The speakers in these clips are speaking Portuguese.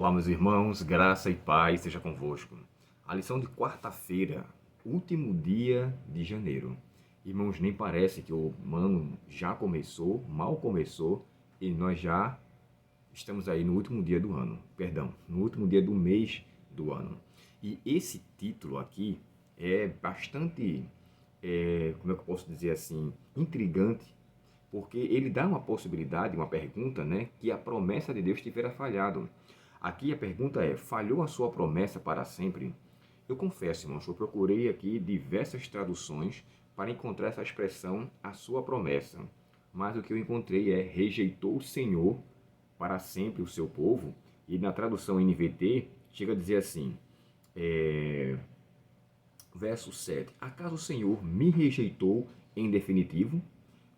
Olá, meus irmãos, graça e paz seja convosco. A lição de quarta-feira, último dia de janeiro. Irmãos, nem parece que o ano já começou, mal começou, e nós já estamos aí no último dia do ano, no último dia do mês do ano. E esse título aqui é bastante, como é que eu posso dizer assim, intrigante, porque ele dá uma possibilidade, uma pergunta, né, que a promessa de Deus tivera falhado. Aqui a pergunta é: falhou a sua promessa para sempre? Eu confesso, irmãos, eu procurei aqui diversas traduções para encontrar essa expressão, a sua promessa. Mas o que eu encontrei é: rejeitou o Senhor para sempre o seu povo. E na tradução NVT chega a dizer assim, verso 7: acaso o Senhor me rejeitou em definitivo?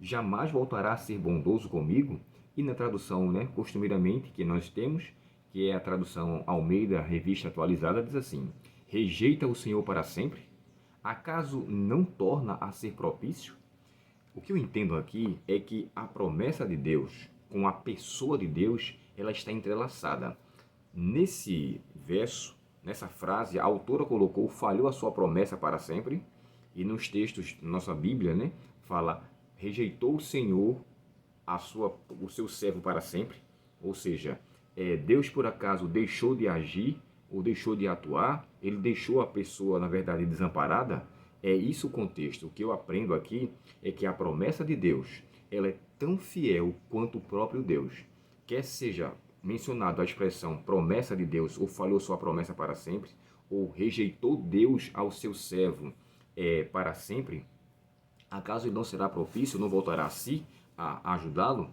Jamais voltará a ser bondoso comigo? E na tradução, né, costumeiramente que nós temos, que é a tradução Almeida Revista Atualizada, diz assim: rejeita o Senhor para sempre? Acaso não torna a ser propício? O que eu entendo aqui é que a promessa de Deus com a pessoa de Deus, ela está entrelaçada. Nesse verso, nessa frase, a autora colocou: falhou a sua promessa para sempre. E nos textos da nossa Bíblia, né, fala: rejeitou o Senhor o seu servo para sempre. Ou seja, Deus por acaso deixou de agir ou deixou de atuar? Ele deixou a pessoa, na verdade, desamparada? É isso o contexto. O que eu aprendo aqui é que a promessa de Deus, ela é tão fiel quanto o próprio Deus. Quer seja mencionado a expressão promessa de Deus, ou falhou sua promessa para sempre, ou rejeitou Deus ao seu servo para sempre, acaso ele não será propício, não voltará a si a ajudá-lo?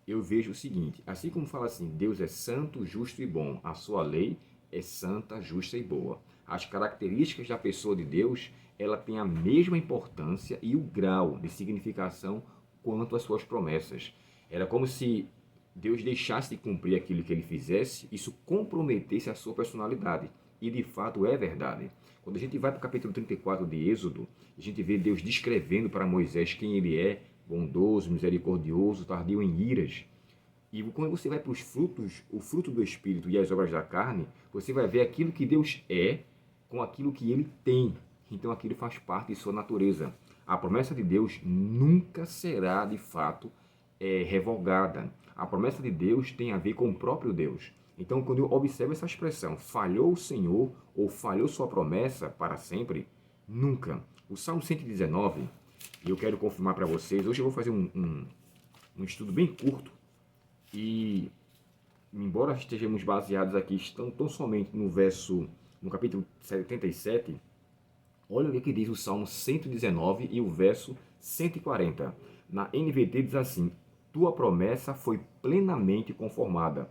Eu vejo o seguinte: assim como fala assim, Deus é santo, justo e bom, a sua lei é santa, justa e boa. As características da pessoa de Deus, ela tem a mesma importância e o grau de significação quanto as suas promessas. Era como se Deus deixasse de cumprir aquilo que ele fizesse, isso comprometesse a sua personalidade. E de fato é verdade. Quando a gente vai para o capítulo 34 de Êxodo, a gente vê Deus descrevendo para Moisés quem ele é: bondoso, misericordioso, tardio em iras. E quando você vai para os frutos, o fruto do Espírito e as obras da carne, você vai ver aquilo que Deus é com aquilo que ele tem. Então aquilo faz parte de sua natureza. A promessa de Deus nunca será de fato revogada. A promessa de Deus tem a ver com o próprio Deus. Então, quando eu observo essa expressão, falhou o Senhor ou falhou sua promessa para sempre, nunca. O Salmo 119, e eu quero confirmar para vocês, hoje eu vou fazer um estudo bem curto, e embora estejamos baseados aqui tão somente no capítulo 77, olha o que diz o Salmo 119 e o verso 140. Na NVT diz assim: tua promessa foi plenamente comprovada.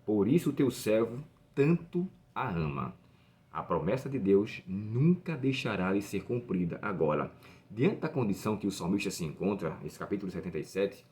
Por isso o teu servo tanto a ama. A promessa de Deus nunca deixará de ser cumprida. Agora, diante da condição que o salmista se encontra, nesse capítulo 77,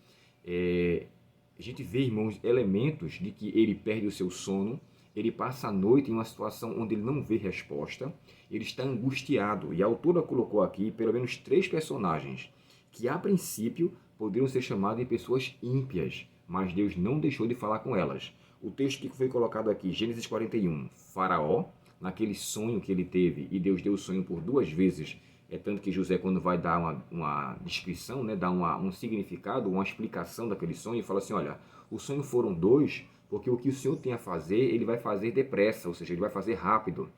a gente vê, irmãos, elementos de que ele perde o seu sono, ele passa a noite em uma situação onde ele não vê resposta, ele está angustiado. E a autora colocou aqui pelo menos 3 personagens que, a princípio, poderiam ser chamados de pessoas ímpias, mas Deus não deixou de falar com elas. O texto que foi colocado aqui, Gênesis 41, Faraó, naquele sonho que ele teve, e Deus deu o sonho por 2 vezes, tanto que José, quando vai dar uma descrição, né, dar um significado, uma explicação daquele sonho, fala assim: olha, o sonho foram 2, porque o que o Senhor tem a fazer, ele vai fazer depressa, ou seja, ele vai fazer rápido.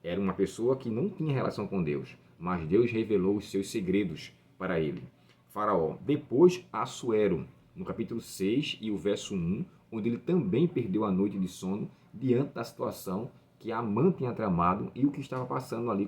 Era uma pessoa que não tinha relação com Deus, mas Deus revelou os seus segredos para ele. Faraó. Depois, Assuero, no capítulo 6 e o verso 1, onde ele também perdeu a noite de sono diante da situação que Amã tinha tramado e o que estava passando ali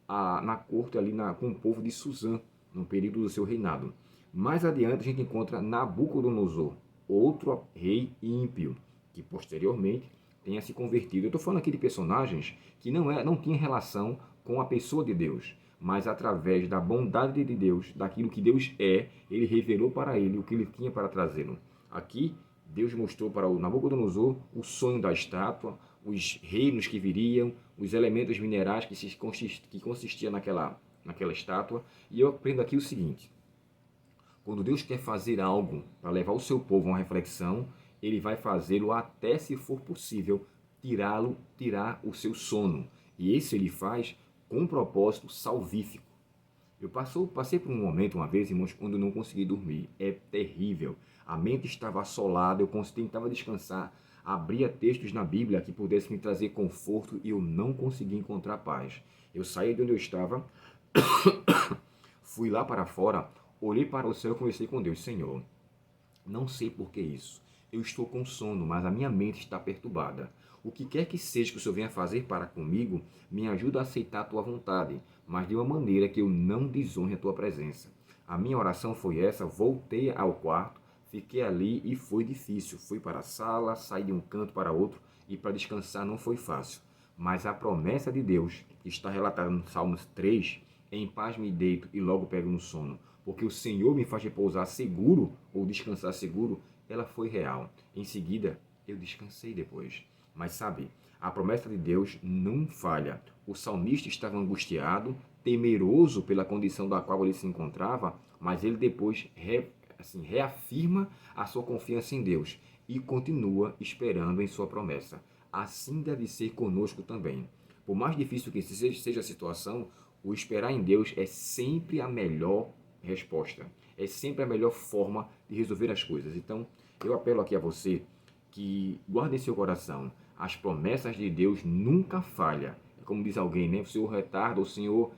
na corte, com o povo de Suzã, no período do seu reinado. Mais adiante a gente encontra Nabucodonosor, outro rei ímpio, que posteriormente tenha se convertido. Eu estou falando aqui de personagens que não tinham relação com a pessoa de Deus, mas através da bondade de Deus, daquilo que Deus é, ele revelou para ele o que ele tinha para trazê-lo. Aqui, Deus mostrou para o Nabucodonosor o sonho da estátua, os reinos que viriam, os elementos minerais que consistiam naquela estátua. E eu aprendo aqui o seguinte: quando Deus quer fazer algo para levar o seu povo a uma reflexão, ele vai fazê-lo até, se for possível, tirar o seu sono. E isso ele faz com um propósito salvífico. Eu passei por um momento uma vez, irmãos, quando eu não consegui dormir. É terrível. A mente estava assolada, eu tentava descansar, abria textos na Bíblia que pudessem me trazer conforto e eu não conseguia encontrar paz. Eu saí de onde eu estava, fui lá para fora, olhei para o céu e conversei com Deus. Senhor, não sei por que isso. Eu estou com sono, mas a minha mente está perturbada. O que quer que seja que o Senhor venha fazer para comigo, me ajuda a aceitar a tua vontade, mas de uma maneira que eu não desonre a tua presença. A minha oração foi essa, voltei ao quarto, fiquei ali e foi difícil. Fui para a sala, saí de um canto para outro e para descansar não foi fácil. Mas a promessa de Deus, que está relatada no Salmos 3, em paz me deito e logo pego no sono, porque o Senhor me faz repousar seguro ou descansar seguro, ela foi real. Em seguida, eu descansei depois. Mas sabe, a promessa de Deus não falha. O salmista estava angustiado, temeroso pela condição da qual ele se encontrava, mas ele depois reafirma a sua confiança em Deus e continua esperando em sua promessa. Assim deve ser conosco também. Por mais difícil que seja a situação, o esperar em Deus é sempre a melhor resposta. É sempre a melhor forma de resolver as coisas. Então, eu apelo aqui a você que guarde em seu coração. As promessas de Deus nunca falham. É como diz alguém, né? O Senhor retarda, o Senhor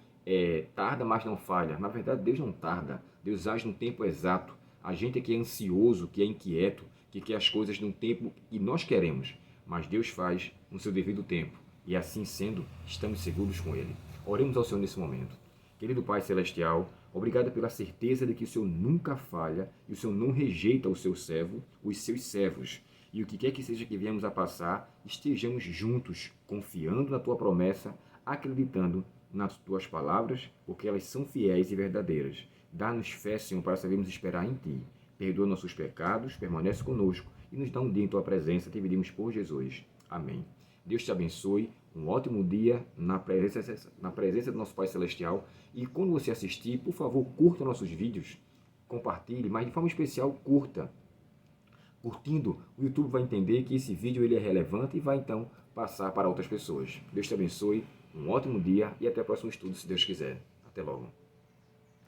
tarda, mas não falha. Na verdade, Deus não tarda. Deus age no tempo exato. A gente é que é ansioso, que é inquieto, que quer as coisas no tempo que nós queremos. Mas Deus faz no seu devido tempo. E assim sendo, estamos seguros com Ele. Oremos ao Senhor nesse momento. Querido Pai Celestial, obrigado pela certeza de que o Senhor nunca falha e o Senhor não rejeita o seu servo, os seus servos. E o que quer que seja que viemos a passar, estejamos juntos, confiando na Tua promessa, acreditando nas Tuas palavras, porque elas são fiéis e verdadeiras. Dá-nos fé, Senhor, para sabermos esperar em Ti. Perdoa nossos pecados, permanece conosco e nos dá um dia em Tua presença, te pedimos por Jesus. Amém. Deus te abençoe, um ótimo dia na presença do nosso Pai Celestial. E quando você assistir, por favor, curta nossos vídeos, compartilhe, mas de forma especial, curta. Curtindo, o YouTube vai entender que esse vídeo ele é relevante e vai então passar para outras pessoas. Deus te abençoe, um ótimo dia e até o próximo estudo, se Deus quiser. Até logo.